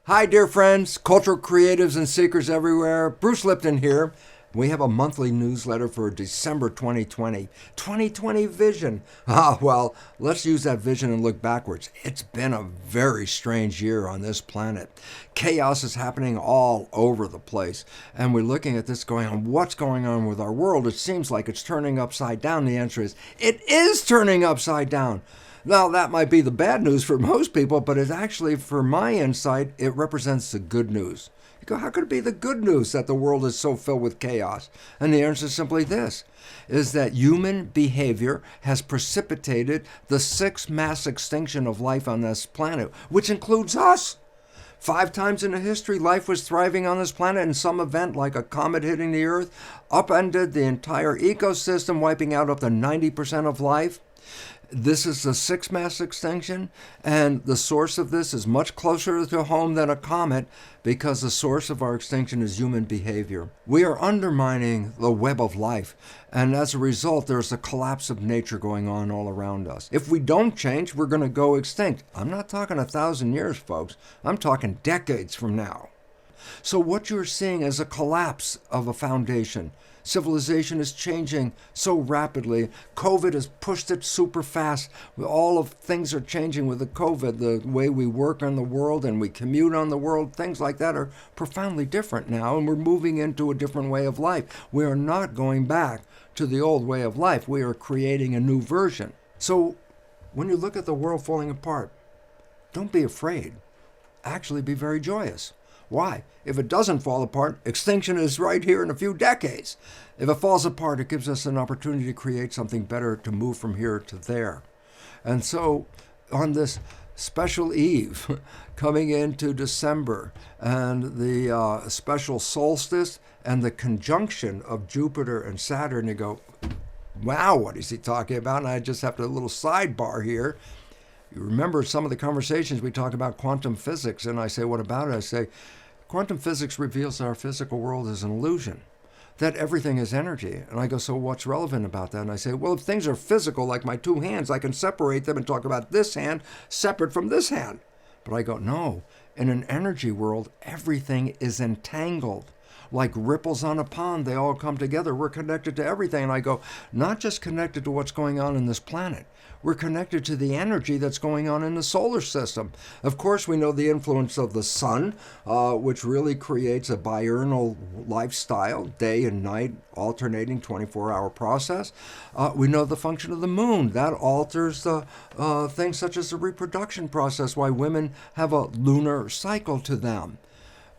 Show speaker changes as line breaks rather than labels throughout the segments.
Hi, dear friends, cultural creatives and seekers everywhere. Bruce Lipton here. We have a monthly newsletter for December 2020. 2020 vision. Well, let's use that vision and look backwards. It's been a very strange year on this planet. Chaos is happening all over the place. And we're looking at this going on, what's going on with our world? It seems like it's turning upside down. The answer is, it is turning upside down. Now, that might be the bad news for most people, but it's actually, for my insight, it represents the good news. You go, how could it be the good news that the world is so filled with chaos? And the answer is simply this, is that human behavior has precipitated the sixth mass extinction of life on this planet, which includes us. 5 times in history, life was thriving on this planet, and some event like a comet hitting the Earth upended the entire ecosystem, wiping out up to 90% of life. This is the sixth mass extinction, and the source of this is much closer to home than a comet because the source of our extinction is human behavior. We are undermining the web of life, and as a result, there's a collapse of nature going on all around us. If we don't change, we're going to go extinct. I'm not talking 1,000 years, folks. I'm talking decades from now. So what you're seeing is a collapse of a foundation. Civilization is changing so rapidly. COVID has pushed it super fast. All of things are changing with the COVID. The way we work on the world and we commute on the world, things like that are profoundly different now, and we're moving into a different way of life. We are not going back to the old way of life. We are creating a new version. So when you look at the world falling apart, don't be afraid. Actually, be very joyous. Why? If it doesn't fall apart, extinction is right here in a few decades. If it falls apart, it gives us an opportunity to create something better, to move from here to there. And so on this special eve coming into December and the special solstice and the conjunction of Jupiter and Saturn, you go, wow, what is he talking about? And I just have a little sidebar here. You remember some of the conversations we talk about quantum physics, and I say, what about it? I say, quantum physics reveals that our physical world is an illusion, that everything is energy. And I go, so what's relevant about that? And I say, well, if things are physical, like my 2 hands, I can separate them and talk about this hand separate from this hand. But I go, no, in an energy world, everything is entangled. Like ripples on a pond, they all come together. We're connected to everything. And I go, not just connected to what's going on in this planet. We're connected to the energy that's going on in the solar system. Of course, we know the influence of the sun, which really creates a diurnal lifestyle, day and night, alternating 24-hour process. We know the function of the moon. That alters the things such as the reproduction process, why women have a lunar cycle to them.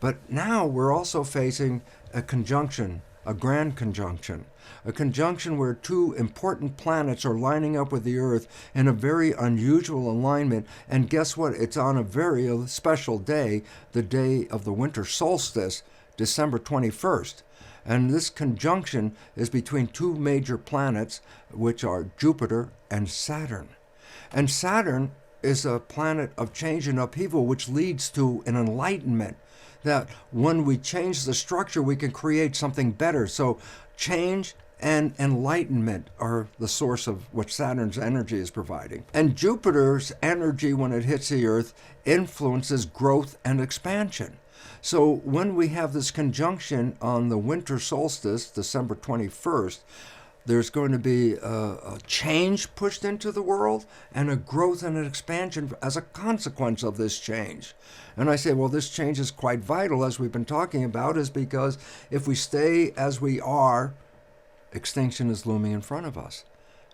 But now we're also facing a conjunction, a grand conjunction, a conjunction where 2 important planets are lining up with the Earth in a very unusual alignment. And guess what? It's on a very special day, the day of the winter solstice, December 21st. And this conjunction is between 2 major planets, which are Jupiter and Saturn. And Saturn is a planet of change and upheaval, which leads to an enlightenment. That when we change the structure, we can create something better. So change and enlightenment are the source of what Saturn's energy is providing. And Jupiter's energy, when it hits the Earth, influences growth and expansion. So when we have this conjunction on the winter solstice, December 21st, there's going to be a change pushed into the world and a growth and an expansion as a consequence of this change. And I say, well, this change is quite vital, as we've been talking about, is because if we stay as we are, extinction is looming in front of us.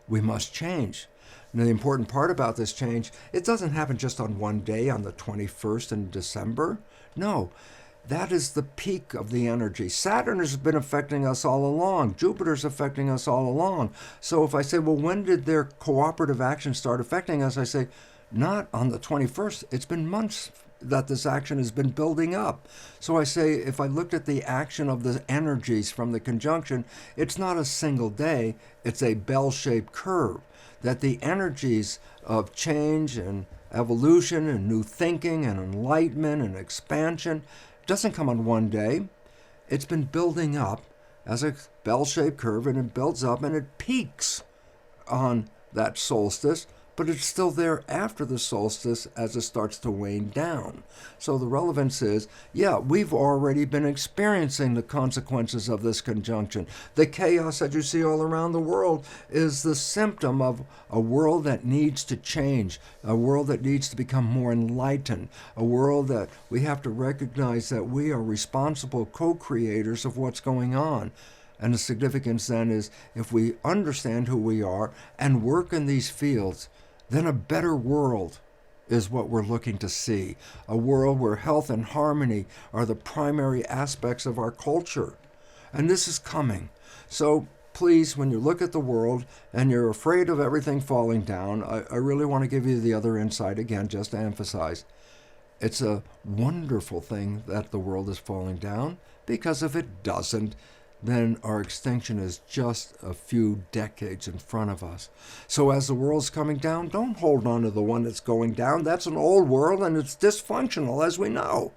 We must change. Now, the important part about this change, it doesn't happen just on one day, on the 21st in December. No. That is the peak of the energy. Saturn has been affecting us all along. Jupiter's affecting us all along. So if I say, well, when did their cooperative action start affecting us? I say, not on the 21st. It's been months that this action has been building up. So I say, if I looked at the action of the energies from the conjunction, it's not a single day. It's a bell-shaped curve. That the energies of change and evolution and new thinking and enlightenment and expansion doesn't come on one day. It's been building up as a bell-shaped curve, and it builds up and it peaks on that solstice but it's still there after the solstice as it starts to wane down. So the relevance is, yeah, we've already been experiencing the consequences of this conjunction. The chaos that you see all around the world is the symptom of a world that needs to change, a world that needs to become more enlightened, a world that we have to recognize that we are responsible co-creators of what's going on. And the significance then is, if we understand who we are and work in these fields, then a better world is what we're looking to see. A world where health and harmony are the primary aspects of our culture. And this is coming. So please, when you look at the world and you're afraid of everything falling down, I really want to give you the other insight again, just to emphasize. It's a wonderful thing that the world is falling down, because if it doesn't, then our extinction is just a few decades in front of us. So as the world's coming down, don't hold on to the one that's going down. That's an old world and it's dysfunctional, as we know.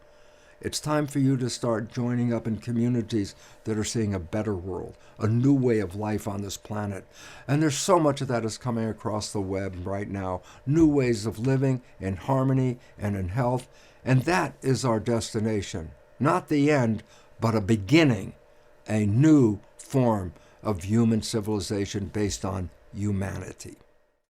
It's time for you to start joining up in communities that are seeing a better world, a new way of life on this planet. And there's so much of that is coming across the web right now. New ways of living in harmony and in health. And that is our destination. Not the end, but a beginning. A new form of human civilization based on humanity.